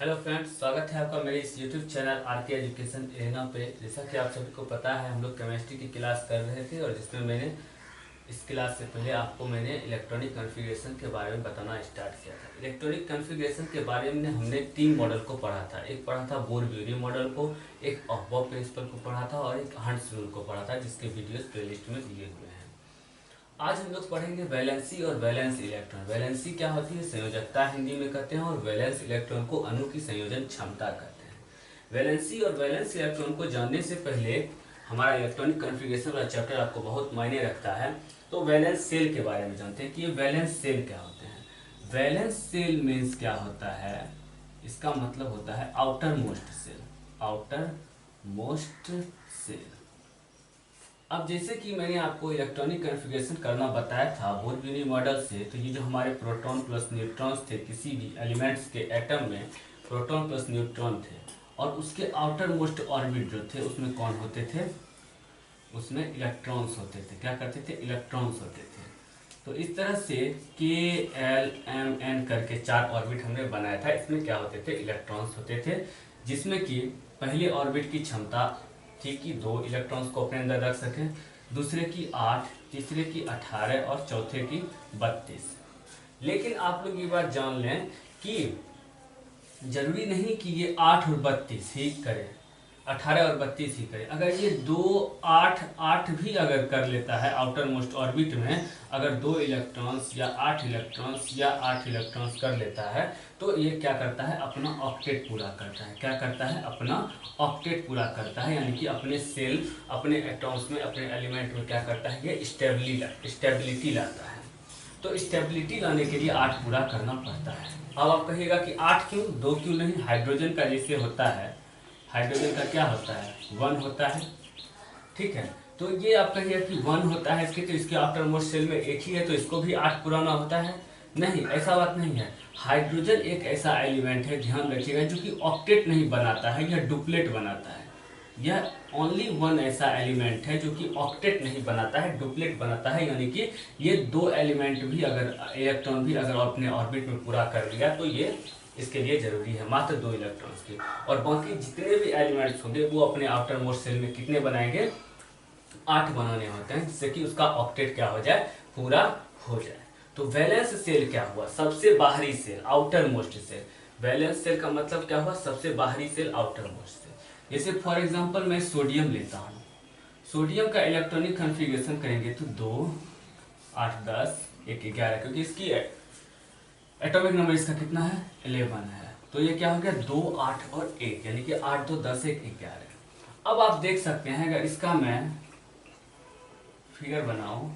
Hello friends, स्वागत है आपका मेरे इस YouTube channel RK Education Arena पे। जैसा कि आप सभी को पता है, हम लोग केमिस्ट्री की क्लास कर रहे थे और जिसमें मैंने इस क्लास से पहले आपको मैंने इलेक्ट्रॉनिक कॉन्फ़िगरेशन के बारे में बताना स्टार्ट किया था। इलेक्ट्रॉनिक कॉन्फ़िगरेशन के बारे में हमने 3 मॉडल को पढ़ा था। एक पढ़ा था बोर-ब्यूरी मॉडल को, एक अफबाउ प्रिंसिपल को पढ़ा था और एक हंट्स रूल को पढ़ा था, जिसके वीडियोस प्लेलिस्ट में दिए हुए हैं। आज हम लोग पढ़ेंगे वैलेंसी और वैलेंस इलेक्ट्रॉन। वैलेंसी क्या होती है? संयोजकता हिंदी में कहते हैं, और वैलेंस इलेक्ट्रॉन को अणु की संयोजन क्षमता कहते हैं। वैलेंसी और वैलेंस इलेक्ट्रॉन को जानने से पहले हमारा इलेक्ट्रॉनिक कॉन्फ़िगरेशन वाला चैप्टर आपको बहुत मायने रखता है। तो वैलेंस सेल के बारे में जानते हैं कि ये वैलेंस सेल क्या होते हैं। वैलेंस सेल मीन्स क्या होता है? इसका मतलब होता है outermost shell. Outermost shell. अब जैसे कि मैंने आपको इलेक्ट्रॉनिक कॉन्फ़िगरेशन करना बताया था बोर-ब्यूरी मॉडल से, तो ये जो हमारे प्रोटॉन प्लस न्यूट्रॉन्स थे, किसी भी एलिमेंट्स के एटम में प्रोटॉन प्लस न्यूट्रॉन थे, और उसके आउटर मोस्ट ऑर्बिट जो थे उसमें कौन होते थे? उसमें इलेक्ट्रॉन्स होते थे। क्या करते थे? इलेक्ट्रॉन्स होते थे। तो इस तरह से KLMN करके 4 ऑर्बिट हमने बनाया था। इसमें क्या होते थे? इलेक्ट्रॉन्स होते थे, जिसमें कि पहले ऑर्बिट की क्षमता थी कि 2 इलेक्ट्रॉन्स को अपने अंदर रख सकें, दूसरे की 8, तीसरे की 18 और चौथे की 32। लेकिन आप लोग ये बात जान लें कि जरूरी नहीं कि ये 8 और 32 ही करे, 18 और 32 ही करे। अगर ये 2, 8, 8 भी अगर कर लेता है आउटर मोस्ट ऑर्बिट में, अगर 2 इलेक्ट्रॉन्स या 8 इलेक्ट्रॉन्स या 8 इलेक्ट्रॉन्स कर लेता है, तो ये क्या करता है? अपना ऑक्टेट पूरा करता है। क्या करता है? अपना ऑक्टेट पूरा करता है, यानी कि अपने सेल, अपने एटॉम्स में, अपने एलिमेंट में क्या करता है? ये स्टेबिलिटी लाता है। तो स्टेबिलिटी लाने के लिए 8 पूरा करना पड़ता है। अब आप कहिएगा कि 8 क्यों, 2 क्यों नहीं? हाइड्रोजन का जैसे होता है, हाइड्रोजन का क्या होता है? 1 होता है, ठीक है। तो ये आप कहिए कि 1 होता है इसके, तो इसके आफ्टर मोस्ट सेल में एक ही है, तो इसको भी 8 पुराना होता है? नहीं, ऐसा बात नहीं है। हाइड्रोजन एक ऐसा एलिमेंट है, ध्यान रखिएगा, जो कि ऑक्टेट नहीं बनाता है, यह डुप्लेट बनाता है। यह ओनली 1 ऐसा एलिमेंट है जो कि ऑक्टेट नहीं बनाता है, डुप्लेट बनाता है। यानी कि ये 2 एलिमेंट भी अगर, इलेक्ट्रॉन भी अगर अपने ऑर्बिट में पूरा कर लिया, तो ये इसके लिए जरूरी है मात्र 2 इलेक्ट्रॉन्स की। और बाकी जितने भी एलिमेंट्स होंगे वो अपने आफ्टर मोस्ट सेल में कितने बनाएंगे? 8 बनाने होते हैं, जिससे कि उसका ऑक्टेट क्या हो जाए? पूरा हो जाए। तो वैलेंस सेल क्या हुआ? सबसे बाहरी shell, outermost shell. Valence shell का मतलब क्या हुआ? सबसे बाहरी सेल, आउटर मोस्ट सेल। जैसे फॉर एग्जांपल मैं सोडियम लेता हूँ। सोडियम का इलेक्ट्रॉनिक कॉन्फ़िगरेशन करेंगे तो 2, 8, 10, 1, 11, क्योंकि इसकी एटॉमिक नंबर इसका कितना है? 11 है। तो ये क्या हो गया? 2, 8 और 1, यानी कि 8, 2, 10, 1, 11। अब आप देख सकते हैं, अगर इसका मैं फिगर बनाऊं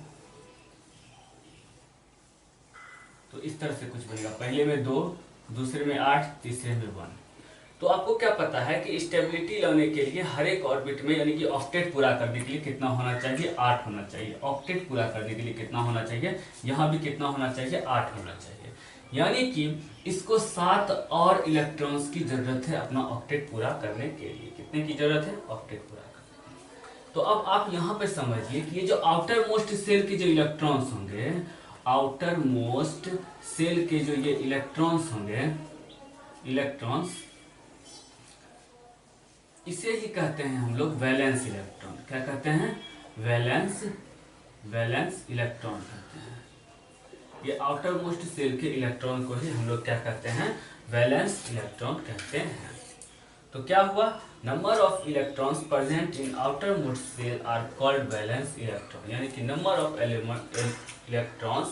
तो इस तरह से कुछ बनेगा। पहले में 2, दूसरे में 8, तीसरे में 1। तो आपको क्या पता है कि स्टेबिलिटी लाने के लिए हर एक ऑर्बिट में, यानी कि ऑक्टेट पूरा करने के लिए कितना होना चाहिए? 8 होना चाहिए। ऑक्टेट पूरा करने के लिए कितना होना चाहिए? यहाँ भी कितना होना चाहिए? 8 होना चाहिए। यानी कि इसको 7 और इलेक्ट्रॉन्स की जरूरत है अपना ऑक्टेट पूरा करने के लिए। कितने की जरूरत है? ऑक्टेट पूरा करने। तो अब आप यहाँ पे समझिए कि ये जो आउटर मोस्ट सेल के जो इलेक्ट्रॉन्स होंगे, आउटर मोस्ट सेल के जो ये इलेक्ट्रॉन्स होंगे, इलेक्ट्रॉन्स, इसे ही कहते हैं हम लोग वैलेंस इलेक्ट्रॉन। क्या कहते हैं? वैलेंस इलेक्ट्रॉन कहते हैं। ये आउटर मोस्ट सेल के इलेक्ट्रॉन को ही हम लोग क्या कहते हैं? वैलेंस इलेक्ट्रॉन कहते हैं। तो क्या हुआ? Number of electrons present in outermost shell are called valence electron. यानी कि number of electrons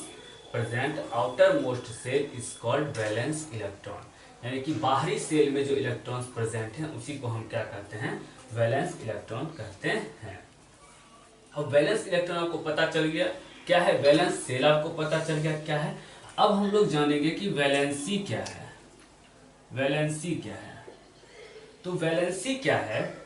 present outermost shell is called valence electron. यानी कि बाहरी सेल में जो इलेक्ट्रॉन्स प्रेजेंट हैं उसी को हम क्या कहते हैं? वैलेंस इलेक्ट्रॉन कहते हैं। अब वैलेंस इलेक्ट्रॉन आपको पता चल गया क्या है, वैलेंस सेल आपको पता चल गया क्या है। अब हम लोग जानेंगे कि वैलेंसी क्या है। वैलेंसी क्या है? तो वैलेंसी क्या है?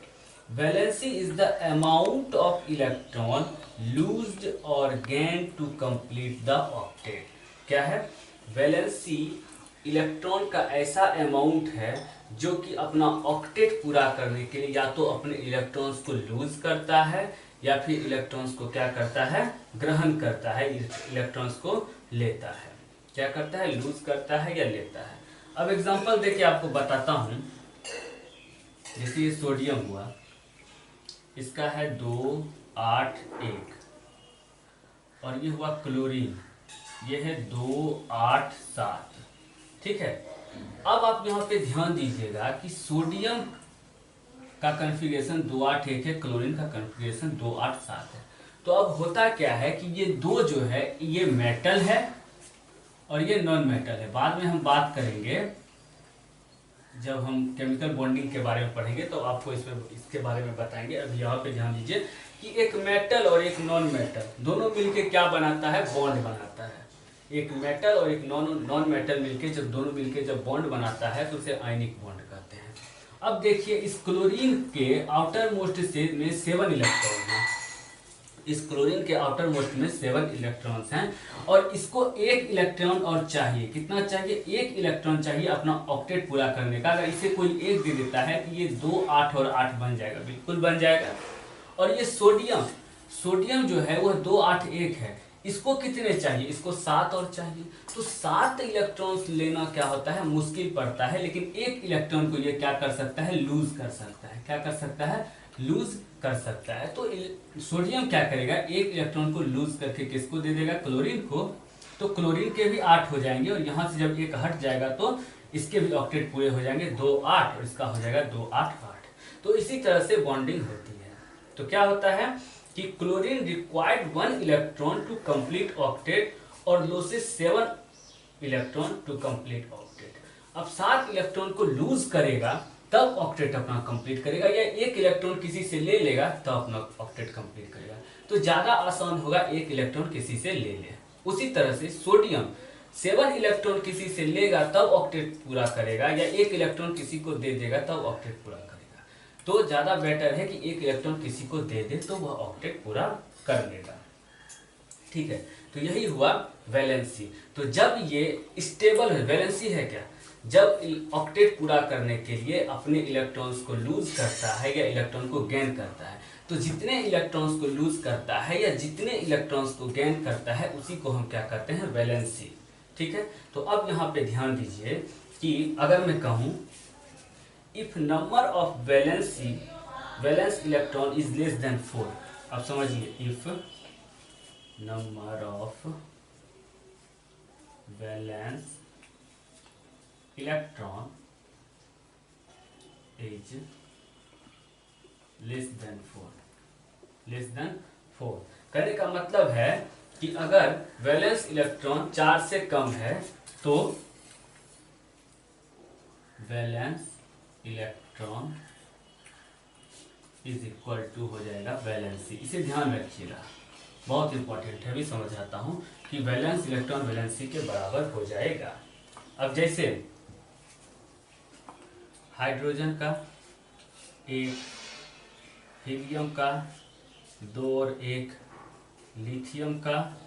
Valency is the amount of electron loosed और gain to complete the octet. क्या है? वैलेंसी इलेक्ट्रॉन का ऐसा अमाउंट है जो कि अपना ऑक्टेट पूरा करने के लिए या तो अपने इलेक्ट्रॉन्स को लूज करता है या फिर इलेक्ट्रॉन्स को क्या करता है? ग्रहण करता है, इलेक्ट्रॉन्स को लेता है। क्या करता है? लूज करता है या लेता है। अब एग्जांपल देके आपको बताता हूं। जैसे ये सोडियम हुआ, इसका है 2 8 1, और ये हुआ क्लोरीन, ये है 2 8 7। ठीक है। अब आप यहाँ पे ध्यान दीजिएगा कि सोडियम का कॉन्फ़िगरेशन 2 8 1 है, क्लोरीन का कॉन्फ़िगरेशन 2 8 7 है। तो अब होता क्या है कि ये दो जो है ये मेटल है और ये नॉन मेटल है। बाद में हम बात करेंगे, जब हम केमिकल बॉन्डिंग के बारे में पढ़ेंगे तो आपको इसके बारे में बताएंगे। अभी यहाँ पे ध्यान दीजिए कि एक मेटल और एक नॉन मेटल दोनों मिलके क्या बनाता है, बॉन्ड बनाता है। एक मेटल और एक नॉन मेटल मिलके दोनों मिलके जब बॉन्ड बनाता है तो उसे आयनिक बॉन्ड कहते हैं। अब देखिए इस क्लोरीन के आउटर मोस्ट से में 7 इलेक्ट्रॉन हैं। इस क्लोरीन के आउटर मोस्ट में 7 इलेक्ट्रॉन्स हैं, और इसको एक इलेक्ट्रॉन और चाहिए। कितना चाहिए? एक इलेक्ट्रॉन चाहिए अपना ऑक्टेट पूरा करने का। अगर इसे कोई एक दे देता है कि ये 2 8 और 8 बन जाएगा, बिल्कुल बन जाएगा। और ये सोडियम जो है वह 2 8 1 है। इसको कितने चाहिए? इसको 7 और चाहिए। तो 7 इलेक्ट्रॉन्स लेना क्या होता है, मुश्किल पड़ता है, लेकिन एक इलेक्ट्रॉन को ये क्या कर सकता है, लूज कर सकता है। क्या कर सकता है? लूज कर सकता है। तो सोडियम क्या करेगा, एक इलेक्ट्रॉन को लूज करके किसको दे देगा, क्लोरीन को। तो क्लोरीन के भी 8 हो जाएंगे, और यहां से जब एक हट जाएगा तो इसके भी ऑक्टेट पूरे हो जाएंगे, 2 8, और इसका हो जाएगा 2 8 8। तो इसी तरह से बॉन्डिंग होती है। तो क्या होता है कि chlorine required 1 electron to complete octet और losses 7 electron to complete octet. अब 7 इलेक्ट्रॉन को लूज करेगा तब ऑक्टेट अपना कंप्लीट करेगा, या एक इलेक्ट्रॉन किसी से ले लेगा तब अपना ऑक्टेट कंप्लीट करेगा। तो ज्यादा आसान होगा एक इलेक्ट्रॉन किसी से ले ले। उसी तरह से सोडियम 7 इलेक्ट्रॉन किसी से लेगा तब ऑक्टेट पूरा करेगा, या एक इलेक्ट्रॉन किसी को दे देगा तब ऑक्टेट पूरा करेगा। तो ज्यादा बेटर है कि एक इलेक्ट्रॉन किसी को दे दे तो वह ऑक्टेट पूरा कर लेगा। ठीक है। तो यही हुआ वैलेंसी। तो जब ये स्टेबल है, वैलेंसी है क्या, जब ऑक्टेट पूरा करने के लिए अपने इलेक्ट्रॉन्स को लूज करता है या इलेक्ट्रॉन को गेन करता है, तो जितने इलेक्ट्रॉन्स को लूज करता है या जितने इलेक्ट्रॉन्स को गेन करता है उसी को हम क्या करते हैं, वैलेंसी। ठीक है। तो अब यहाँ पे ध्यान दीजिए कि अगर मैं कहूँ if number of valence electron is less than 4, अब समझिए, if number of valence electron is less than 4, कहने का मतलब है कि अगर वैलेंस इलेक्ट्रॉन 4 से कम है तो valence electron is equal to हो जाएगा वैलेंसी। इसे ध्यान रखिएगा, बहुत इंपॉर्टेंट है, भी समझ आता हूं कि वैलेंस इलेक्ट्रॉन वैलेंसी के बराबर हो जाएगा। अब जैसे हाइड्रोजन का 1, हीलियम का 2 और 1, हीलियम का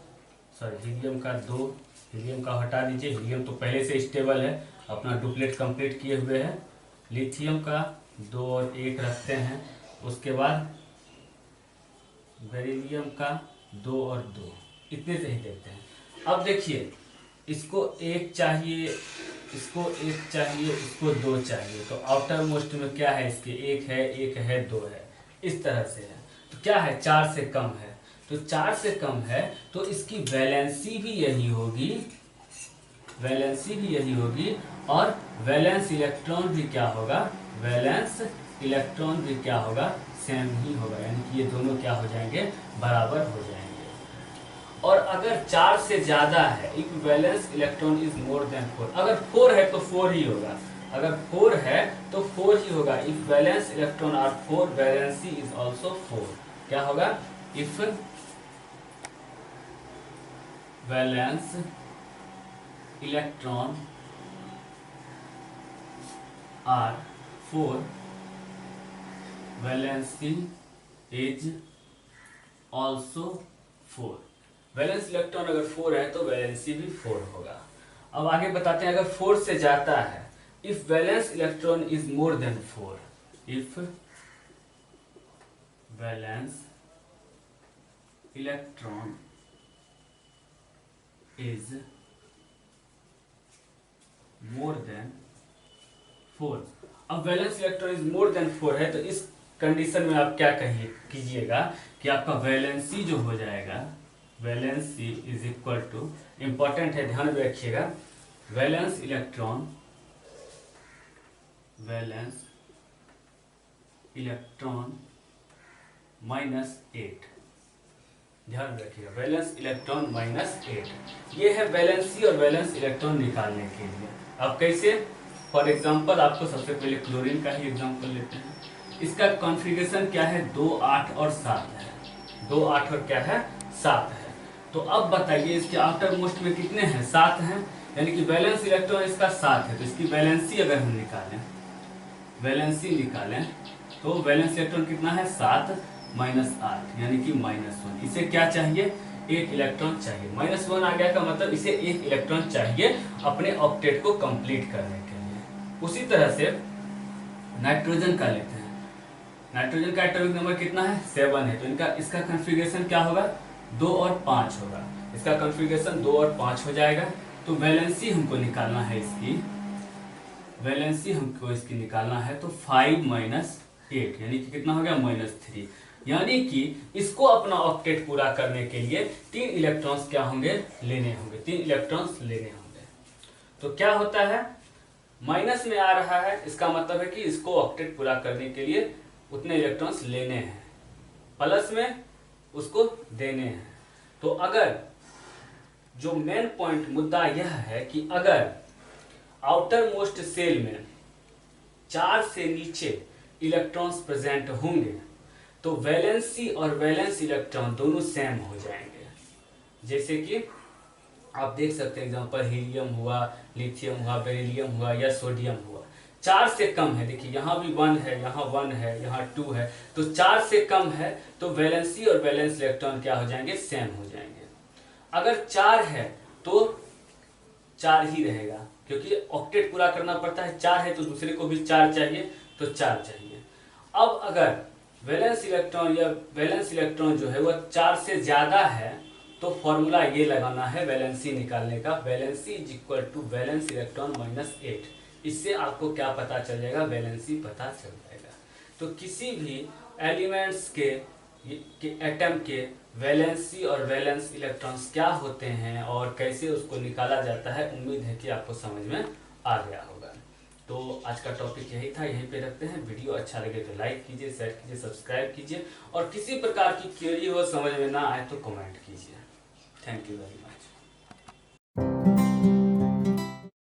2, हीलियम का हटा दीजिए, हीलियम तो पहले से स्टेबल है, अपना डुप्लेट कंप्लीट किए हुए है। लिथियम का 2 और 1 रखते हैं। उसके बाद बेरिलियम का 2 और 2, इतने से ही देते हैं। अब देखिए इसको 1 चाहिए, इसको 1 चाहिए, इसको 2 चाहिए, तो आउटर मोस्ट में क्या है, इसके 1 है 2 है, इस तरह से है। तो क्या है, 4 से कम है, तो 4 से कम है तो इसकी वैलेंसी भी यही होगी, और वैलेंस इलेक्ट्रॉन भी क्या होगा, सेम ही होगा, यानी कि ये दोनों क्या हो जाएंगे, बराबर हो जाएंगे। और अगर 4 से ज्यादा है, if valence electron is more than 4, अगर 4 है तो 4 ही होगा, if valence electron are 4, valency is also 4। क्या होगा, if valence electron are 4, valency is also 4। Valence electron अगर 4 है तो वैलेंसी भी 4 होगा। अब आगे बताते हैं, अगर 4 से जाता है, if valence electron is more than 4, if valence electron is more than 4। अब valence electron is more than 4 है, तो इस कंडीशन में आप क्या कीजिएगा कि आपका वैलेंसी जो हो जाएगा, valency is equal to, important है ध्यान में रखिएगा, वैलेंस इलेक्ट्रॉन -8, ध्यान रखिएगा, वैलेंस इलेक्ट्रॉन -8। ये है वैलेंसी और वैलेंस इलेक्ट्रॉन निकालने के लिए। अब कैसे? फॉर एग्जांपल आपको सबसे पहले क्लोरीन का ही एग्जांपल लेते हैं। इसका कॉन्फ़िगरेशन क्या है? 2, 8 और 7 है। 2, 8 और क्या है? 7 है। तो अब बताइए इसके आफ्टर मोस्ट में कितने हैं? 7 हैं, यानी कि वैलेंस इलेक्ट्रॉन इसका 7 है। तो इसकी वैलेंसी अगर हम निकालें, वैलेंसी निकालें तो वैलेंस इलेक्ट्रॉन कितना है? 7 -8 यानी कि -1। इसे क्या चाहिए? 1 इलेक्ट्रॉन चाहिए। -1 आ गया का मतलब इसे 1 इलेक्ट्रॉन चाहिए अपने ऑक्टेट को कंप्लीट करने के लिए। उसी तरह से नाइट्रोजन का लेते हैं। नाइट्रोजन का एटॉमिक नंबर कितना है? 7 है। तो इसका कॉन्फ़िगरेशन क्या होगा? 2 और 5 होगा। इसका कॉन्फ़िगरेशन 2 और 5 हो जाएगा। तो वैलेंसी हमको निकालना है इसकी, वैलेंसी हमको इसकी निकालना है, तो 5 -8 यानी कि कितना हो गया? -3। यानी कि इसको अपना ऑक्टेट पूरा करने के लिए 3 इलेक्ट्रॉन्स क्या होंगे? लेने होंगे। 3 इलेक्ट्रॉन्स लेने होंगे। तो क्या होता है? माइनस में आ रहा है, इसका मतलब है कि इसको ऑक्टेट पूरा करने के लिए उतने इलेक्ट्रॉन्स लेने हैं, प्लस में उसको देने हैं। तो अगर जो मेन पॉइंट मुद्दा यह है कि अगर आउटर मोस्ट सेल में 4 से नीचे इलेक्ट्रॉन्स प्रेजेंट होंगे तो वैलेंसी और वैलेंस इलेक्ट्रॉन दोनों सेम हो जाएंगे। जैसे कि आप देख सकते हैं एग्जांपल, हीलियम हुआ, लिथियम हुआ, बेरिलियम हुआ या सोडियम हुआ। 4 से कम है, देखिए यहाँ भी 1 है, यहाँ 1 है, यहाँ 2 है, तो 4 से कम है तो वैलेंसी और वैलेंस इलेक्ट्रॉन क्या हो जाएंगे? सेम हो जाएंगे। अगर 4 है तो 4 ही रहेगा, क्योंकि ऑक्टेट पूरा करना पड़ता है। 4 है तो दूसरे को भी 4 चाहिए, तो 4 चाहिए। अब अगर वैलेंस इलेक्ट्रॉन या वैलेंस इलेक्ट्रॉन जो है वह 4 से ज्यादा है तो फॉर्मूला ये लगाना है वैलेंसी निकालने का, valency is equal to valence electron -8। इससे आपको क्या पता चल जाएगा? वैलेंसी पता चल जाएगा। तो किसी भी एलिमेंट्स के एटम के वैलेंसी और वैलेंस इलेक्ट्रॉन्स क्या होते हैं और कैसे उसको निकाला जाता है, उम्मीद है कि आपको समझ में आ गया होगा। तो आज का टॉपिक यही था, यहीं पे रखते हैं। वीडियो अच्छा लगे तो लाइक कीजिए, शेयर कीजिए, सब्सक्राइब कीजिए, और किसी प्रकार की क्वेरी हो, समझ में ना आए तो कमेंट कीजिए। Thank you very much.